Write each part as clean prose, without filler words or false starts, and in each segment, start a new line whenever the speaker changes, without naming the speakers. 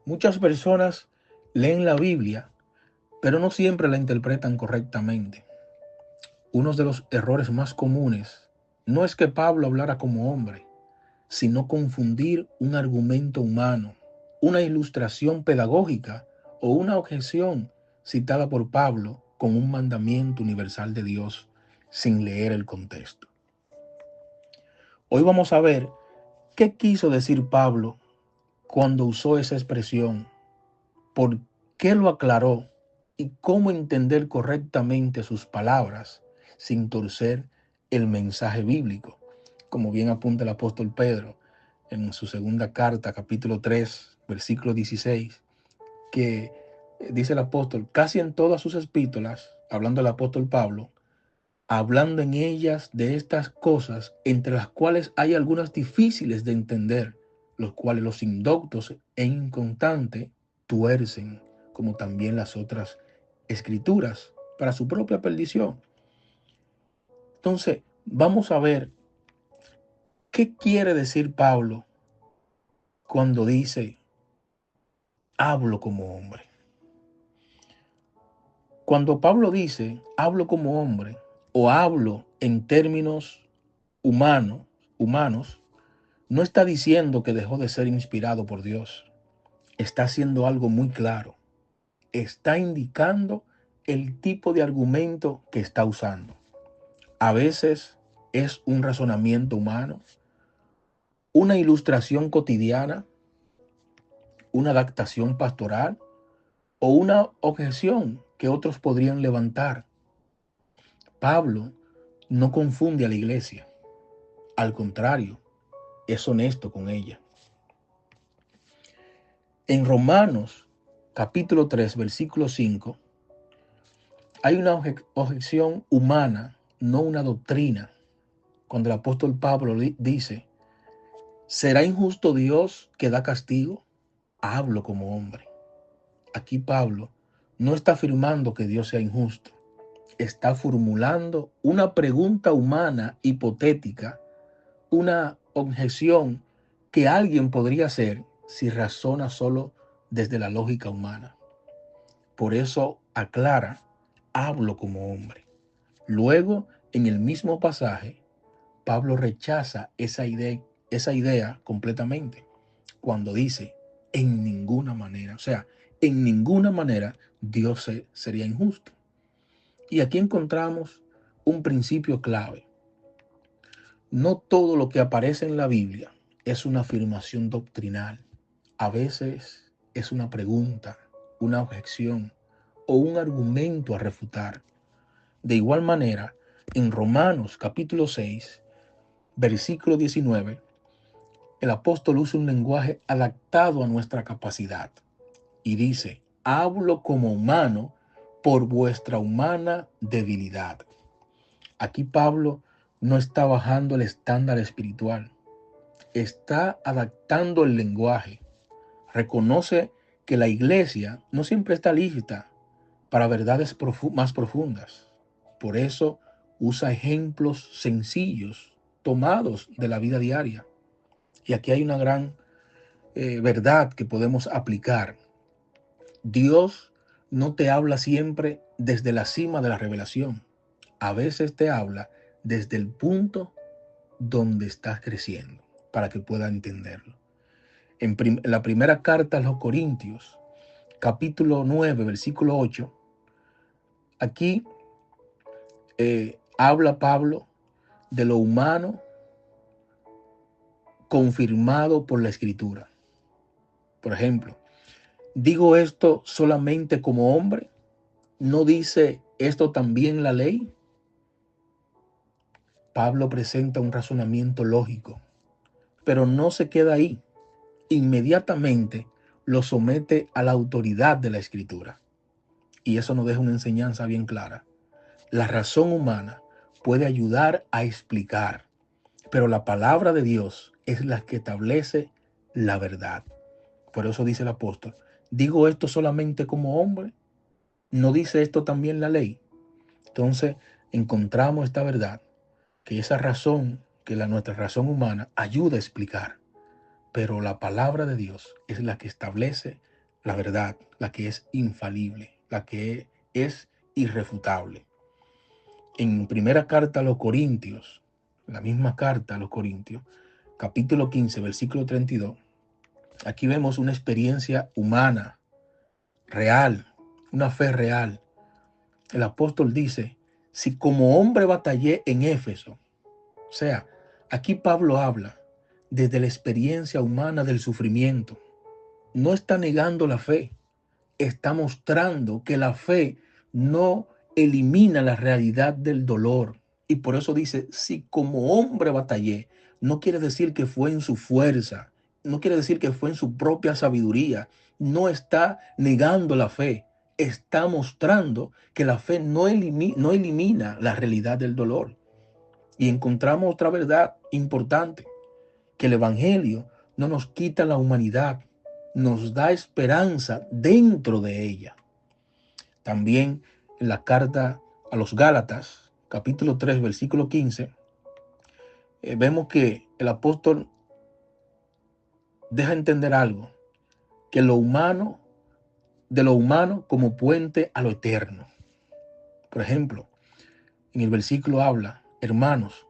Muchas personas leen la Biblia, pero no siempre la interpretan correctamente. Uno de los errores más comunes no es que Pablo hablara como hombre, sino confundir un argumento humano, una ilustración pedagógica o una objeción citada por Pablo con un mandamiento universal de Dios sin leer el contexto. Hoy vamos a ver qué quiso decir Pablo cuando usó esa expresión, por qué lo aclaró y cómo entender correctamente sus palabras sin torcer el mensaje bíblico, como bien apunta el apóstol Pedro en su segunda carta, capítulo 3, versículo 16, que dice el apóstol, casi en todas sus epístolas, hablando el apóstol Pablo, hablando en ellas de estas cosas, entre las cuales hay algunas difíciles de entender, los cuales los indoctos e inconstantes tuercen, como también las otras escrituras, para su propia perdición. Entonces, vamos a ver qué quiere decir Pablo cuando dice, hablo como hombre. Cuando Pablo dice, hablo como hombre, o hablo en términos humanos, humanos, no está diciendo que dejó de ser inspirado por Dios. Está haciendo algo muy claro. Está indicando el tipo de argumento que está usando. A veces es un razonamiento humano, una ilustración cotidiana, una adaptación pastoral o una objeción que otros podrían levantar. Pablo no confunde a la iglesia. Al contrario, es honesto con ella. En Romanos capítulo 3, versículo 5, hay una objeción humana, no una doctrina. Cuando el apóstol Pablo dice, ¿será injusto Dios que da castigo? Hablo como hombre. Aquí Pablo no está afirmando que Dios sea injusto. Está formulando una pregunta humana hipotética, una objeción que alguien podría hacer si razona solo desde la lógica humana. Por eso aclara, hablo como hombre. Luego, en el mismo pasaje, Pablo rechaza esa idea completamente cuando dice, en ninguna manera, o sea, en ninguna manera Dios sería injusto. Y aquí encontramos un principio clave. No todo lo que aparece en la Biblia es una afirmación doctrinal. A veces es una pregunta, una objeción o un argumento a refutar. De igual manera, en Romanos capítulo 6, versículo 19, el apóstol usa un lenguaje adaptado a nuestra capacidad y dice, hablo como humano por vuestra humana debilidad. Aquí Pablo no está bajando el estándar espiritual, está adaptando el lenguaje. Reconoce que la iglesia no siempre está lista para verdades más profundas. Por eso usa ejemplos sencillos tomados de la vida diaria. Y aquí hay una gran verdad que podemos aplicar. Dios no te habla siempre desde la cima de la revelación. A veces te habla desde el punto donde estás creciendo para que puedas entenderlo. En la primera carta a los Corintios, capítulo 9, versículo 8, aquí habla Pablo de lo humano confirmado por la escritura. Por ejemplo, digo esto solamente como hombre, ¿no dice esto también la ley? Pablo presenta un razonamiento lógico, pero no se queda ahí. Inmediatamente lo somete a la autoridad de la escritura. Y eso nos deja una enseñanza bien clara. La razón humana puede ayudar a explicar, pero la palabra de Dios es la que establece la verdad. Por eso dice el apóstol, digo esto solamente como hombre, ¿no dice esto también la ley? Entonces encontramos esta verdad, que esa razón, que nuestra razón humana ayuda a explicar, pero la palabra de Dios es la que establece la verdad, la que es infalible, la que es irrefutable. En primera carta a los Corintios, la misma carta a los Corintios, capítulo 15, versículo 32, aquí vemos una experiencia humana, real, una fe real. El apóstol dice, si como hombre batallé en Éfeso, o sea, aquí Pablo habla desde la experiencia humana del sufrimiento. No está negando la fe, está mostrando que la fe no elimina la realidad del dolor. Y por eso dice, si como hombre batallé, no quiere decir que fue en su fuerza, no quiere decir que fue en su propia sabiduría. No está negando la fe, está mostrando que la fe no elimina la realidad del dolor. Y encontramos otra verdad importante, que el Evangelio no nos quita la humanidad, nos da esperanza dentro de ella. También en la carta a los Gálatas, capítulo 3, versículo 15, vemos que el apóstol deja entender algo, que de lo humano como puente a lo eterno. Por ejemplo, en el versículo habla, hermanos,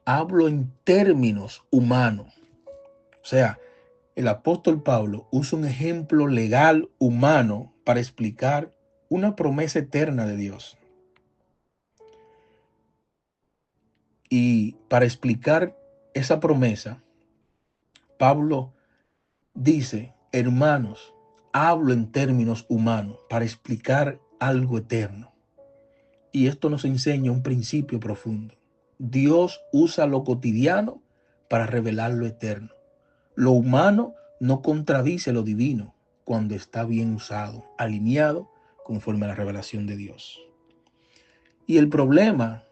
hablo en términos humanos. O sea, el apóstol Pablo usa un ejemplo legal humano para explicar una promesa eterna de Dios. Y para explicar esa promesa, Pablo dice, hermanos, hablo en términos humanos para explicar algo eterno. Y esto nos enseña un principio profundo. Dios usa lo cotidiano para revelar lo eterno. Lo humano no contradice lo divino cuando está bien usado, alineado conforme a la revelación de Dios. Y el problema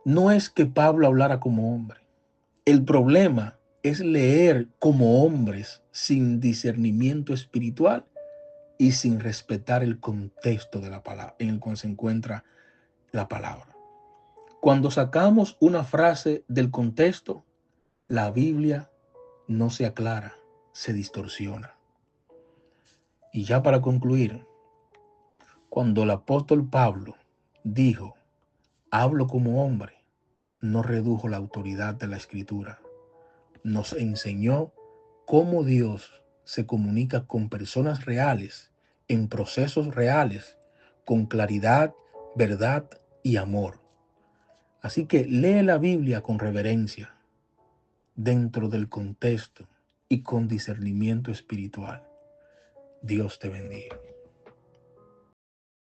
no es que Pablo hablara como hombre. El problema es leer como hombres sin discernimiento espiritual y sin respetar el contexto de la palabra en el cual se encuentra la palabra. Cuando sacamos una frase del contexto, la Biblia no se aclara, se distorsiona. Y ya para concluir, cuando el apóstol Pablo dijo, hablo como hombre, no redujo la autoridad de la escritura. Nos enseñó cómo Dios se comunica con personas reales, en procesos reales, con claridad, verdad y amor. Así que lee la Biblia con reverencia, dentro del contexto y con discernimiento espiritual. Dios te bendiga.